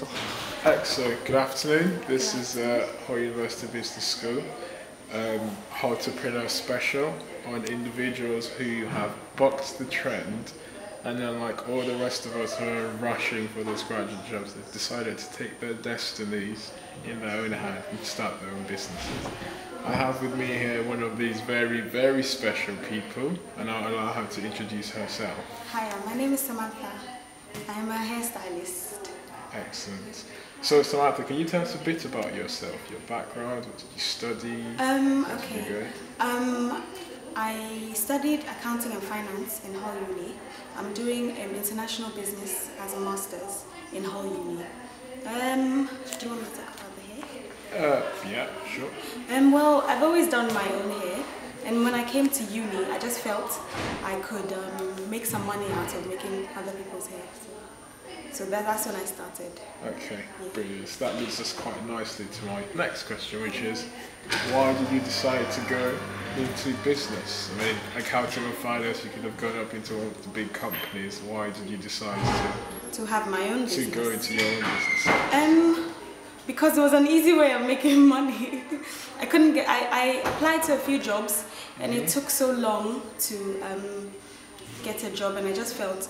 So, excellent. Good afternoon. This is Hull University Business School. Entrepreneur Special on individuals who have bucked the trend, and then, like all the rest of us who are rushing for those graduate jobs, they've decided to take their destinies in their own hand and start their own businesses. I have with me here one of these very, very special people, and I'll allow her to introduce herself. Hi, my name is Samantha. I'm a hairstylist. Excellent. So Samantha, can you tell us a bit about yourself, your background, what did you study? Okay. I studied accounting and finance in Hull Uni. I'm doing international business as a master's in Hull Uni. Do you want me to talk about the hair? Yeah, sure. Well, I've always done my own hair, and when I came to uni, I just felt I could make some money out of making other people's hair. So that's when I started. Okay, brilliant. So that leads us quite nicely to my next question, which is, why did you decide to go into business? I mean, accounting and finance, you could have gone up into one of the big companies. Why did you decide to have my own business? To go into your own business? Because it was an easy way of making money. I applied to a few jobs, and it took so long to get a job, and I just felt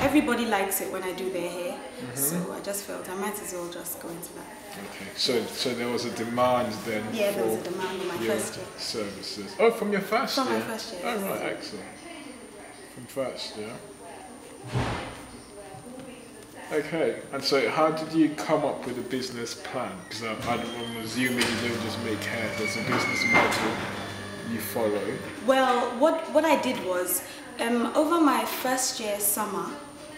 everybody likes it when I do their hair, so I just felt I might as well just go into that. Okay, so there was a demand then. Yeah, there was a demand in my first year. Services. Oh, from your first year? From my first year. Oh, right, excellent. From first year. Okay, and so how did you come up with a business plan? Because I'm assuming you don't just make hair, there's a business model you follow. Well, what I did was, over my first year summer,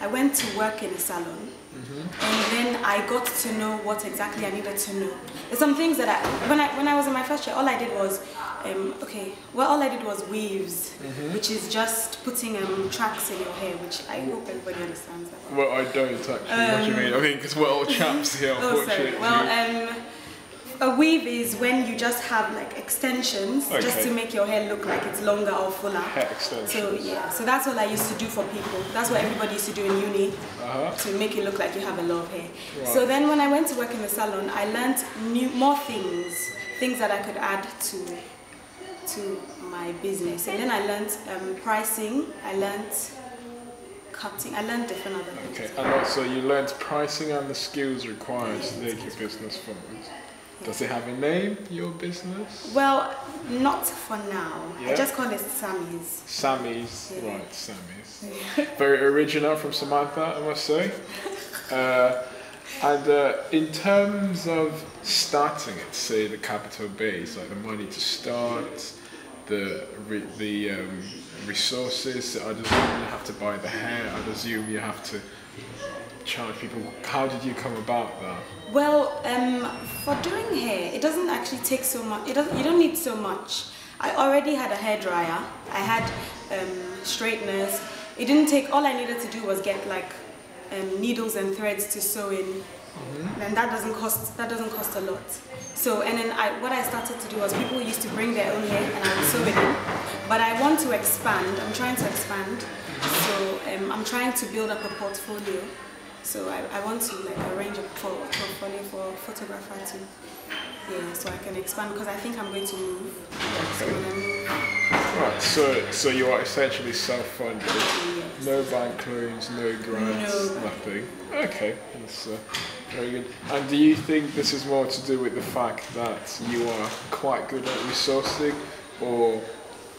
I went to work in a salon, and then I got to know what exactly I needed to know. There's some things that when I was in my first year, all I did was, all I did was weaves, which is just putting tracks in your hair, which I hope everybody understands that. Well, I don't actually. What do you mean? I mean, because we're all chaps here, unfortunately. Oh, sorry. Well, a weave is when you just have like extensions, just to make your hair look like it's longer or fuller. Hair extensions. So yeah, so that's what I used to do for people. That's what everybody used to do in uni, to make it look like you have a lot of hair. Right. So then when I went to work in the salon, I learned more things that I could add to my business. And then I learned pricing, I learned cutting, I learned different other things. Okay, and also you learned pricing and the skills required to take your business forward. Does it have a name, your business? Well, not for now. Yeah? I just call it Sammy's. Sammy's, right, Sammy's. Very original from Samantha, I must say. And in terms of starting it, say the capital base, like the money to start, the resources, I'd assume you have to buy the hair, I'd assume you have to charge people. How did you come about that? Well, for doing hair, it doesn't actually take so much. You don't need so much. I already had a hairdryer. I had straighteners. It didn't take. All I needed to do was get like needles and threads to sew in, and that doesn't cost a lot. So and then what I started to do was people used to bring their own hair and I would sew it in. But I want to expand. I'm trying to expand. So I'm trying to build up a portfolio. So I want to like arrange a portfolio for a photographer too. Yeah, so I can expand because I think I'm going to move. Okay. So when I move. Right, so you are essentially self-funded. Yes. No bank loans, no grants, nothing. Okay, that's very good. And do you think this is more to do with the fact that you are quite good at resourcing, or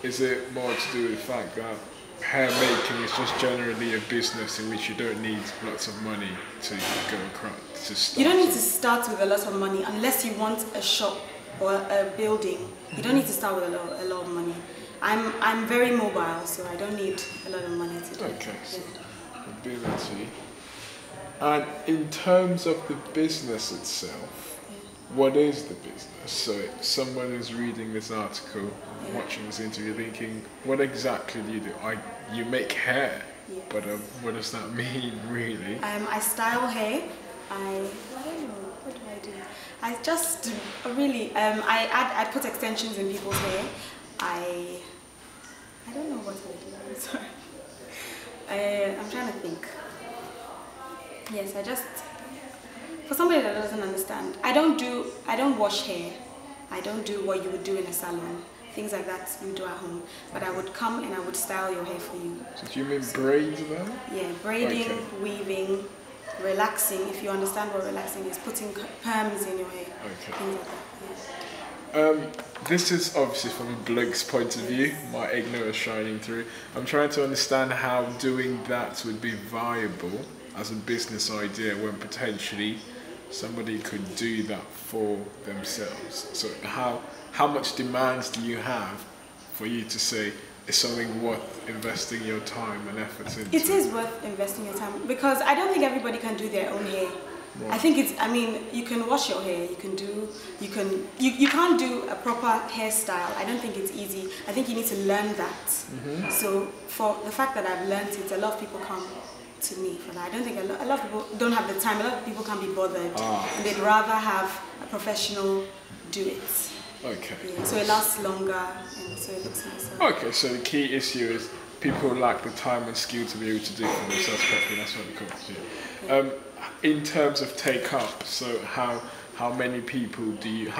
is it more to do with the fact that hair making is just generally a business in which you don't need lots of money to go across to start? You don't need to start with a lot of money unless you want a shop or a building. You don't need to start with a lot of money. I'm very mobile, so I don't need a lot of money to do it. Okay, so ability. And in terms of the business itself, what is the business? So someone is reading this article, watching this interview, thinking, what exactly do you do? You make hair, but what does that mean, really? I style hair. I don't know, what do I do? I just really, I put extensions in people's hair. I don't know what I do, I'm sorry. I'm trying to think. Yes, for somebody that doesn't understand, I don't wash hair. I don't do what you would do in a salon. Things like that you do at home. But I would come and I would style your hair for you. So do you mean braids then? Yeah, braiding, Okay. weaving, relaxing. If you understand what relaxing is, putting perms in your hair. Okay. Things like that. Yeah. This is obviously from a bloke's point of view, my ignorance shining through. I'm trying to understand how doing that would be viable as a business idea when potentially somebody could do that for themselves. So how much demands do you have for you to say it's something worth investing your time and efforts into? It is worth investing your time because I don't think everybody can do their own hair. Right. I think you can wash your hair, you can't do a proper hairstyle. I don't think it's easy. I think you need to learn that. Mm-hmm. So for the fact that I've learned it, a lot of people come to me for that. I don't think a lot of people don't have the time. A lot of people can't be bothered. And they'd rather have a professional do it. Okay. Yeah, so it lasts longer and so it looks nicer. Okay, so the key issue is people lack the time and skill to be able to do it for themselves properly. That's what it comes to. Yeah. In terms of take up, so how many people do you?